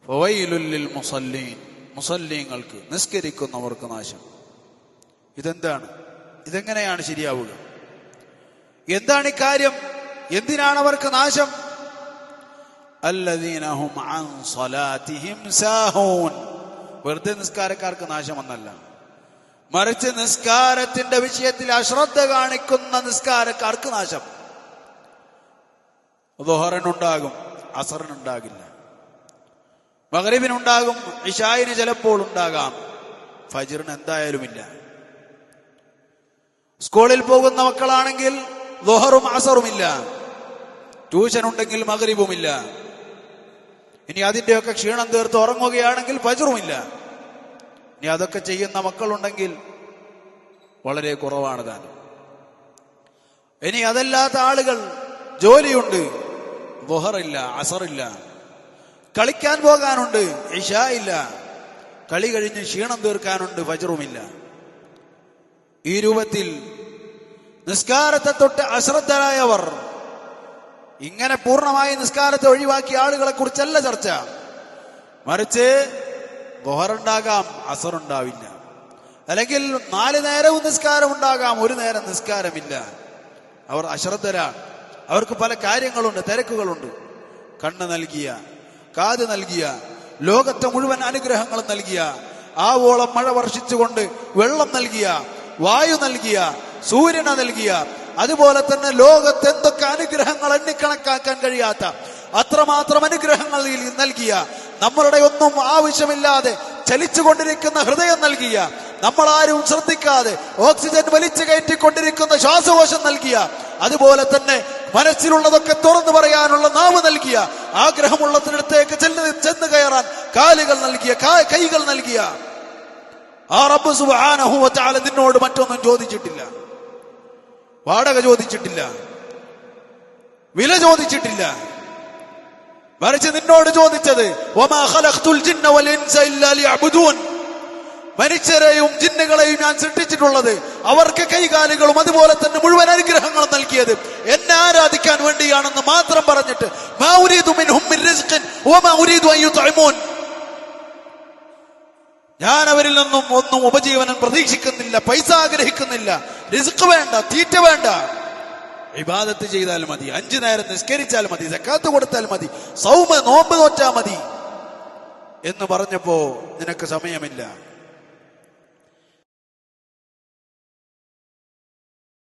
ഫവൈലുൽ ലിൽ മുസല്ലീൻ, മുസല്ലീങ്ങൾക്ക് നിസ്കരിക്കുന്നവർക്ക് നാശം. ഇതെന്താണ്? ഇതെങ്ങനെയാണ് ശരിയാവുക? എന്താണ് ഇക്കാര്യം? എന്തിനാണ് അവർക്ക് നാശം? അല്ലദീന ഹും അൻ സ്വലാത്തിഹിം സാഹൂൻ. വെറുതെ നിസ്കാരക്കാർക്ക് നാശമെന്നല്ല, മറിച്ച് നിസ്കാരത്തിന്റെ വിഷയത്തിൽ അശ്രദ്ധ കാണിക്കുന്ന നിസ്കാരക്കാർക്ക് നാശം. ദുഹറിനുണ്ടാകും, അസറിനുണ്ടാകില്ല. മഗ്രിബിനുണ്ടാകും, ഇശായിന് ചിലപ്പോൾ ഉണ്ടാകാം, ഫജ്റിന് എന്തായാലുമില്ല. സ്കൂളിൽ പോകുന്ന മക്കളാണെങ്കിൽ ദുഹറും അസറുമില്ല. ട്യൂഷൻ ഉണ്ടെങ്കിൽ മഗ്രിബുമില്ല. ഇനി അതിന്റെയൊക്കെ ക്ഷീണം തീർത്ത് ഉറങ്ങുകയാണെങ്കിൽ ഫജ്റുമില്ല. ഇനി അതൊക്കെ ചെയ്യുന്ന മക്കളുണ്ടെങ്കിൽ വളരെ കുറവാണ് താനും. ഇനി അതല്ലാത്ത ആളുകൾ ജോലിയുണ്ട്, ദുഹറില്ല, അസറില്ല. കളിക്കാൻ പോകാനുണ്ട്, ഇശാ ഇല്ല. കളി കഴിഞ്ഞ് ക്ഷീണം തീർക്കാനുണ്ട്, ഫജ്റുമില്ല. ഈ രൂപത്തിൽ നിസ്കാരത്തെ തൊട്ട് അശ്രദ്ധരായവർ, ഇങ്ങനെ പൂർണ്ണമായി നിസ്കാരത്തെ ഒഴിവാക്കിയ ആളുകളെ കുറിച്ചല്ല ചർച്ച. മറിച്ച് ദുഹറുണ്ടാകാം, അസറുണ്ടാവില്ല. അല്ലെങ്കിൽ 4 നേരവും നിസ്കാരം ഉണ്ടാകാം, 1 നേരം നിസ്കാരമില്ല. അവർ അശ്രദ്ധരാണ്. അവർക്ക് പല കാര്യങ്ങളുണ്ട്, തിരക്കുകളുണ്ട്. കണ്ണ് നൽകിയ, കാത് നൽകിയ, ലോകത്തെ മുഴുവൻ അനുഗ്രഹങ്ങളും നൽകിയ, ആവോളം മഴ വർഷിച്ചുകൊണ്ട് വെള്ളം നൽകിയ, വായു നൽകിയ, സൂര്യനെ നൽകിയ, അതുപോലെ തന്നെ ലോകത്ത് എന്തൊക്കെ അനുഗ്രഹങ്ങൾ എണ്ണിക്കണക്കാക്കാൻ കഴിയാത്ത അത്രമാത്രം അനുഗ്രഹങ്ങൾ നൽകിയ, നമ്മളുടെ ഒന്നും ആവശ്യമില്ലാതെ ചലിച്ചുകൊണ്ടിരിക്കുന്ന ഹൃദയം നൽകിയ, നമ്മളാരും ശ്രദ്ധിക്കാതെ ഓക്സിജൻ വലിച്ചു കയറ്റിക്കൊണ്ടിരിക്കുന്ന ശ്വാസകോശം നൽകിയ, അതുപോലെ തന്നെ മനസ്സിലുള്ളതൊക്കെ തുറന്നു പറയാനുള്ള നാവ് നൽകിയ, ആഗ്രഹമുള്ളതിനടുത്തേക്ക് ചെന്ന് കയറാൻ കാലുകൾ നൽകിയ, കൈകൾ നൽകിയ ആ റബ്ബ് സുബ്ഹാനഹു വ തആല നിന്നോട് മറ്റൊന്നും ചോദിച്ചിട്ടില്ല. വാടക ചോദിച്ചിട്ടില്ല, വില ചോദിച്ചിട്ടില്ല. മറിച്ച് നിന്നോട് ചോദിച്ചത് വമാ ഖലഖ്തുൽ ജിന്ന വൽ ഇൻസ ഇല്ലാ ലിയഅ്ബുദൂൻ. മനുഷ്യരെയും ജിന്നുകളെയും ഞാൻ സൃഷ്ടിച്ചിട്ടുള്ളത് അവർക്ക് കൈകാലുകളും അതുപോലെ തന്നെ മുഴുവൻ അനുഗ്രഹങ്ങളും നൽകിയത് എന്നെ ആരാധിക്കാൻ വേണ്ടിയാണെന്ന് മാത്രം പറഞ്ഞിട്ട് മാ ഉരീദു മിൻഹും മിൻ റിസ്ഖിൻ വമാ ഉരീദു അൻ യുത്ഇമൂൻ. ഞാൻ അവരിൽ നിന്നും ഒന്നും ഉപജീവനം പ്രതീക്ഷിക്കുന്നില്ല, പൈസ ആഗ്രഹിക്കുന്നില്ല, റിസ്ക് വേണ്ട, തീറ്റ വേണ്ട. ഇബാദത്ത് ചെയ്താൽ മതി, 5 നേരം നിസ്കരിച്ചാൽ മതി, സക്കാത്ത് കൊടുത്താൽ മതി, സൗമ നോമ്പ് നോറ്റാൽ മതി എന്ന് പറഞ്ഞപ്പോ നിനക്ക് സമയമില്ല.